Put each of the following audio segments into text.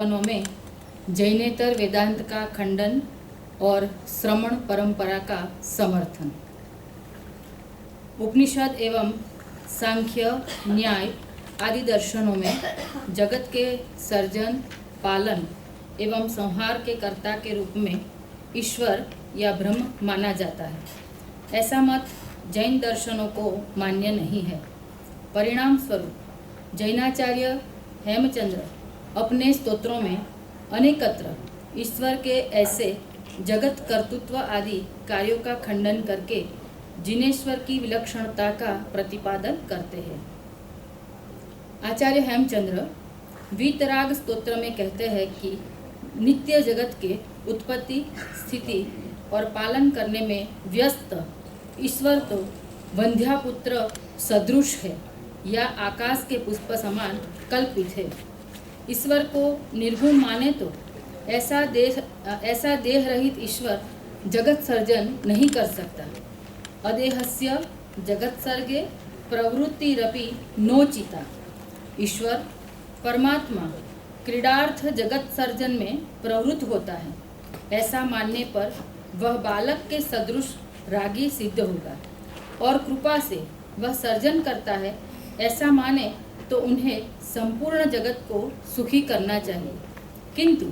में जैनेतर वेदांत का खंडन और श्रमण परंपरा का समर्थन। उपनिषद एवं सांख्य, न्याय आदि दर्शनों में जगत के सर्जन, पालन एवं संहार के कर्ता के रूप में ईश्वर या ब्रह्म माना जाता है। ऐसा मत जैन दर्शनों को मान्य नहीं है। परिणाम स्वरूप जैनाचार्य हेमचंद्र अपने स्तोत्रों में अनेकत्र ईश्वर के ऐसे जगत कर्तृत्व आदि कार्यों का खंडन करके जिनेश्वर की विलक्षणता का प्रतिपादन करते हैं। आचार्य हेमचंद्र वीतराग स्तोत्र में कहते हैं कि नित्य जगत के उत्पत्ति, स्थिति और पालन करने में व्यस्त ईश्वर तो वंध्यापुत्र सदृश है या आकाश के पुष्प समान कल्पित है। ईश्वर को निर्गुण माने तो ऐसा देह रहित ईश्वर जगत सर्जन नहीं कर सकता। अदेहस्य जगत सर्गे प्रवृत्तिरपि नोचिता। ईश्वर परमात्मा क्रीडार्थ जगत सर्जन में प्रवृत्त होता है, ऐसा मानने पर वह बालक के सदृश रागी सिद्ध होगा और कृपा से वह सर्जन करता है, ऐसा माने तो उन्हें संपूर्ण जगत को सुखी करना चाहिए। किंतु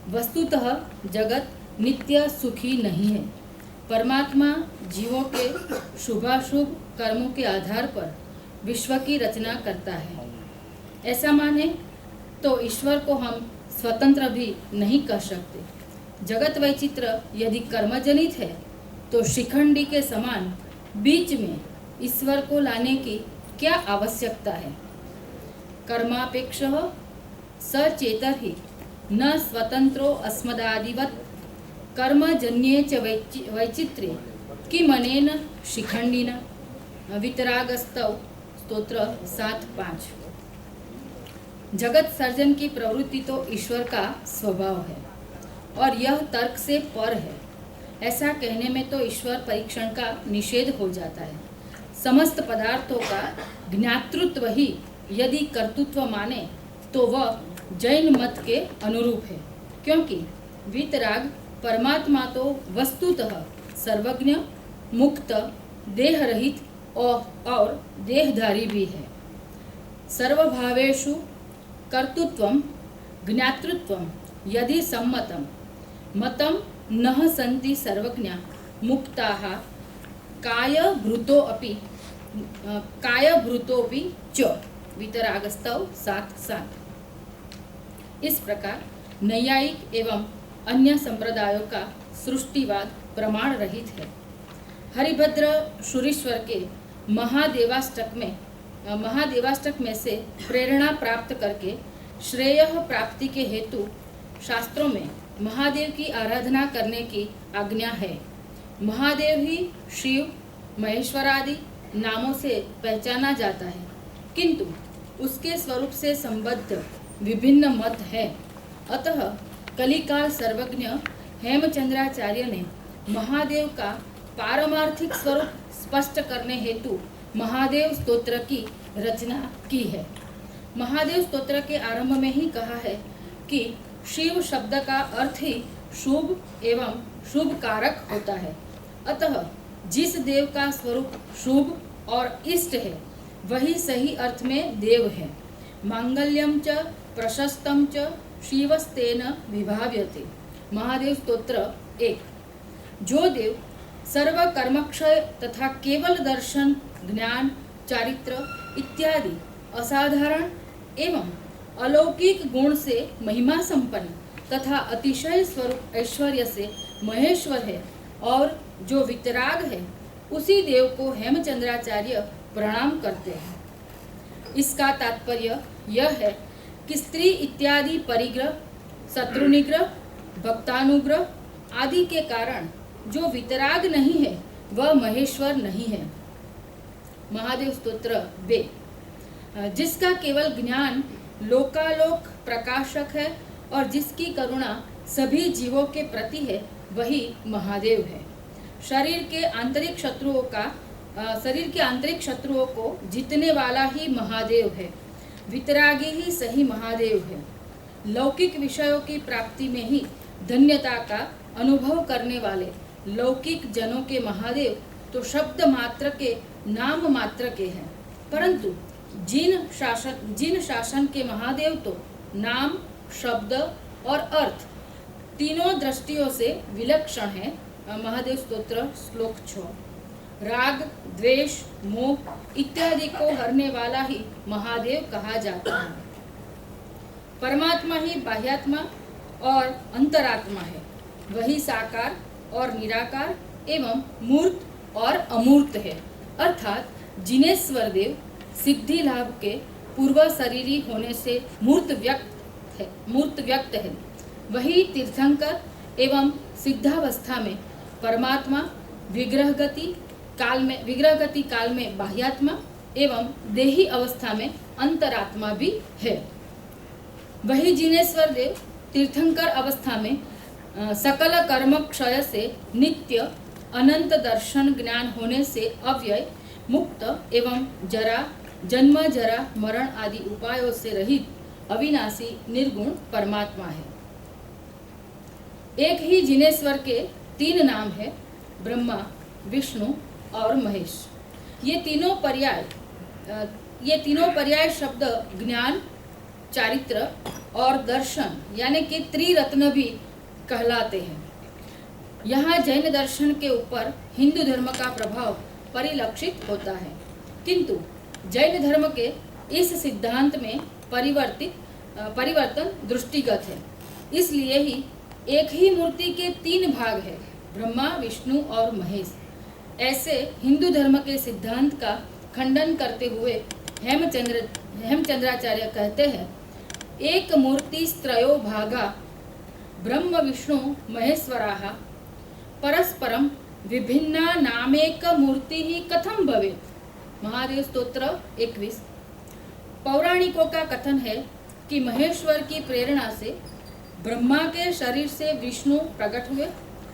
वस्तुतः जगत नित्य सुखी नहीं है। परमात्मा जीवों के शुभाशुभ कर्मों के आधार पर विश्व की रचना करता है। ऐसा माने तो ईश्वर को हम स्वतंत्र भी नहीं कह सकते। जगत वैचित्र यदि कर्मजनित है तो शिखंडी के समान बीच में ईश्वर को लाने की क्या आवश्यकता है। कर्मापेक्षः सचेतर ही न स्वतंत्रो अस्मदादिवत् कर्मजन्ये च वैचित्र्ये किमनेन शिखंडिन। वितरागस्तव स्तोत्र 7:5। जगत सर्जन की प्रवृत्ति तो ईश्वर का स्वभाव है और यह तर्क से पर है। ऐसा कहने में तो ईश्वर परीक्षण का निषेध हो जाता है। समस्त पदार्थों का ज्ञातृत्व ही यदि कर्तृत्व माने तो वह जैन मत के अनुरूप है, क्योंकि वीतराग परमात्मा तो वस्तुतः सर्वज्ञ, मुक्त, देह रहित और देहधारी भी है। सर्वभावेषु कर्तृत्वं ज्ञातृत्वं यदि सम्मतं मतं नः सन्ति सर्वज्ञा मुक्ताः कायभृतोऽपि च। वितरागस्तव 7:7। इस प्रकार नैयायिक एवं अन्य संप्रदायों का सृष्टिवाद प्रमाण रहित है। हरिभद्र सुरीश्वर के महादेवाष्टक में से प्रेरणा प्राप्त करके श्रेय प्राप्ति के हेतु शास्त्रों में महादेव की आराधना करने की आज्ञा है। महादेव ही शिव, महेश्वर आदि नामों से पहचाना जाता है, किंतु उसके स्वरूप से संबद्ध विभिन्न मत है। अतः कलिकाल सर्वज्ञ हेमचंद्राचार्य ने महादेव का पारमार्थिक स्वरूप स्पष्ट करने हेतु महादेव स्तोत्र की रचना की है। महादेव स्तोत्र के आरंभ में ही कहा है कि शिव शब्द का अर्थ ही शुभ एवं शुभ कारक होता है। अतः जिस देव का स्वरूप शुभ और इष्ट है वही सही अर्थ में देव है। मांगल्यम च प्रशस्तम च शिवस्तेन विभाव्यते। महादेव स्तोत्र 1। जो देव सर्व कर्मक्षय तथा केवल दर्शन, ज्ञान, चारित्र इत्यादि असाधारण एवं अलौकिक गुण से महिमा संपन्न तथा अतिशय स्वरूप ऐश्वर्य से महेश्वर है और जो वितराग है, उसी देव को हेमचंद्राचार्य प्रणाम करते हैं। इसका तात्पर्य यह है कि स्त्री इत्यादि परिग्रह, शत्रुनिग्रह, भक्तानुग्रह आदि के कारण जो वितराग नहीं है वह महेश्वर नहीं है। महादेव स्तोत्र 2। जिसका केवल ज्ञान लोकालोक प्रकाशक है और जिसकी करुणा सभी जीवों के प्रति है, वही महादेव है। शरीर के आंतरिक शत्रुओं को जीतने वाला ही महादेव है। वितरागी ही सही महादेव है। लौकिक विषयों की प्राप्ति में ही धन्यता का अनुभव करने वाले लौकिक जनों के महादेव तो शब्द मात्र के, नाम मात्र के हैं, परंतु जिन शासन के महादेव तो नाम, शब्द और अर्थ तीनों दृष्टियों से विलक्षण है। महादेव स्तोत्र श्लोक 6। राग, द्वेष, मोह इत्यादि को हरने वाला ही महादेव कहा जाता है। परमात्मा ही बाह्यात्मा और अंतरात्मा है, वही साकार और निराकार एवं मूर्त और अमूर्त है, अर्थात जिनेश्वर देव सिद्धि लाभ के पूर्व शरीरी होने से मूर्त व्यक्त है। वही तीर्थंकर एवं सिद्धावस्था में परमात्मा, विग्रहगति काल में बाह्यात्मा एवं देही अवस्था में अंतरात्मा भी है। वही जिनेश्वर देव तीर्थंकर अवस्था में सकल कर्म क्षय से नित्य अनंत दर्शन ज्ञान होने से अव्यय, मुक्त एवं जन्म जरा मरण आदि उपायों से रहित अविनाशी निर्गुण परमात्मा है। एक ही जिनेश्वर के 3 नाम है, ब्रह्मा, विष्णु और महेश। ये तीनों पर्याय शब्द ज्ञान, चारित्र और दर्शन यानी कि त्रिरत्न भी कहलाते हैं। यहाँ जैन दर्शन के ऊपर हिंदू धर्म का प्रभाव परिलक्षित होता है, किंतु जैन धर्म के इस सिद्धांत में परिवर्तन दृष्टिगत है। इसलिए ही एक ही मूर्ति के 3 भाग है, ब्रह्मा, विष्णु और महेश। ऐसे हिंदू धर्म के सिद्धांत का खंडन करते हुए हेमचंद्राचार्य कहते हैं, एक मूर्ति त्रयो भागा ब्रह्म विष्णु महेश्वराः परस्परम विभिन्ना नामेक मूर्ति ही कथम भवेत्। महादेव स्तोत्र 21। पौराणिकों का कथन है कि महेश्वर की प्रेरणा से ब्रह्मा के शरीर से विष्णु प्रकट हुए।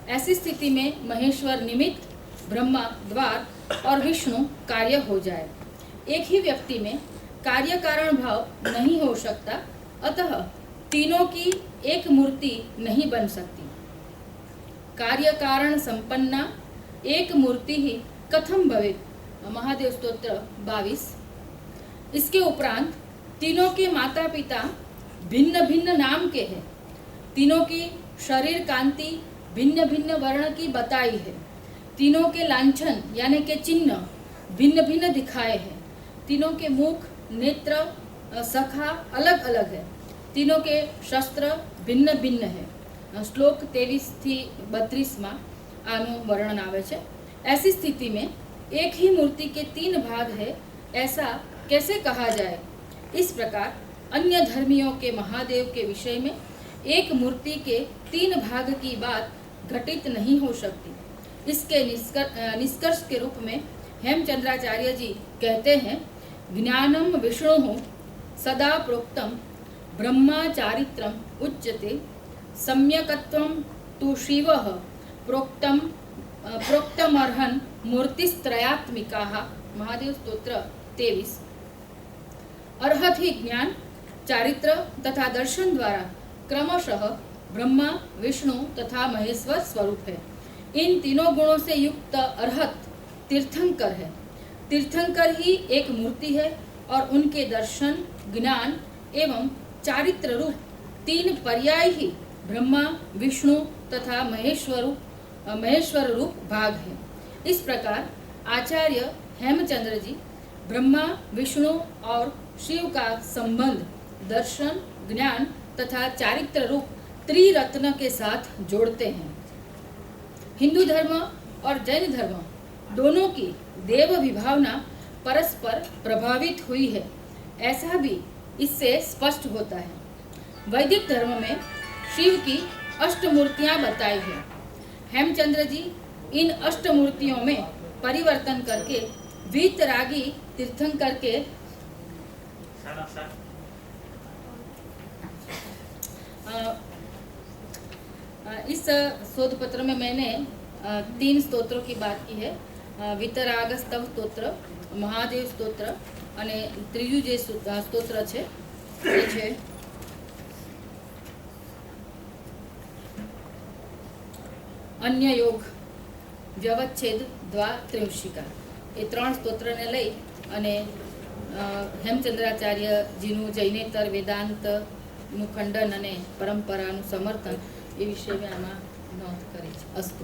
ऐसी स्थिति में महेश्वर निमित्त, ब्रह्मा द्वार और विष्णु कार्य हो जाए। एक ही व्यक्ति में कार्य कारण भाव नहीं हो सकता, अतः तीनों की एक मूर्ति नहीं बन सकती। कार्य कारण संपन्ना एक मूर्ति ही कथम भवेत्। महादेव स्तोत्र 22। इसके उपरांत तीनों के माता पिता भिन्न भिन्न नाम के हैं, तीनों की शरीर कांति भिन्न भिन्न वर्ण की बताई है, तीनों के लांछन यानी के चिन्ह भिन्न भिन्न दिखाए हैं, तीनों के मुख, नेत्र, सखा अलग अलग है, तीनों के शस्त्र भिन्न भिन्न है। श्लोक 23 થી 32 આનું વર્ણન આવે છે। ऐसी स्थिति में एक ही मूर्ति के 3 भाग है, ऐसा कैसे कहा जाए। इस प्रकार अन्य धर्मियों के महादेव के विषय में एक मूर्ति के 3 भाग की बात घटित नहीं हो सकती। इसके निष्कर्ष के रूप में हेमचंद्राचार्य जी कहते हैं, ज्ञानम विष्णु सदा प्रोक्तम ब्रह्मा चारित्रम उच्यते सम्यकत्वम तु शिवः प्रोक्तमर्हन् मूर्तिस्त्रयात्मिकाः। महादेव स्तोत्र 23। अर्हत ही ज्ञान, चारित्र तथा दर्शन द्वारा क्रमशः ब्रह्मा, विष्णु तथा महेश्वर स्वरूप है। इन तीनों गुणों से युक्त अर्हत तीर्थंकर है। तीर्थंकर ही एक मूर्ति है और उनके दर्शन, ज्ञान एवं चारित्र रूप 3 पर्याय ही ब्रह्मा, विष्णु तथा महेश्वर रूप भाग है। इस प्रकार आचार्य हेमचंद्र जी ब्रह्मा, विष्णु और शिव का संबंध दर्शन, ज्ञान तथा चारित्र रूप त्रिरत्न के साथ जोड़ते हैं। हिंदू धर्म और जैन धर्म दोनों की देव विभावना परस्पर प्रभावित हुई है, ऐसा भी इससे स्पष्ट होता है। वैदिक धर्म में शिव की अष्टमूर्तियां बताई हैं। हेमचंद्र जी इन अष्टमूर्तियों में परिवर्तन करके वीतरागी तीर्थंकर के इस शोध पत्र में मैंने 3 स्तोत्रों की बात की है। वितराग स्तव स्तोत्र, महादेव स्तोत्र અને ત્રીજું જે સ્તોત્ર છે એ છે અન્ય યોગ, વ્યવચ્છેદ દ્વાત્રિંશિકા, એ 3 સ્તોત્રને લઈ અને હેમચંદ્રાચાર્યજીનું જૈનેતર વેદાંતનું ખંડન અને પરંપરાનું સમર્થન એ વિશે મેં આમાં નોંધ કરી છે. અસ્તુ.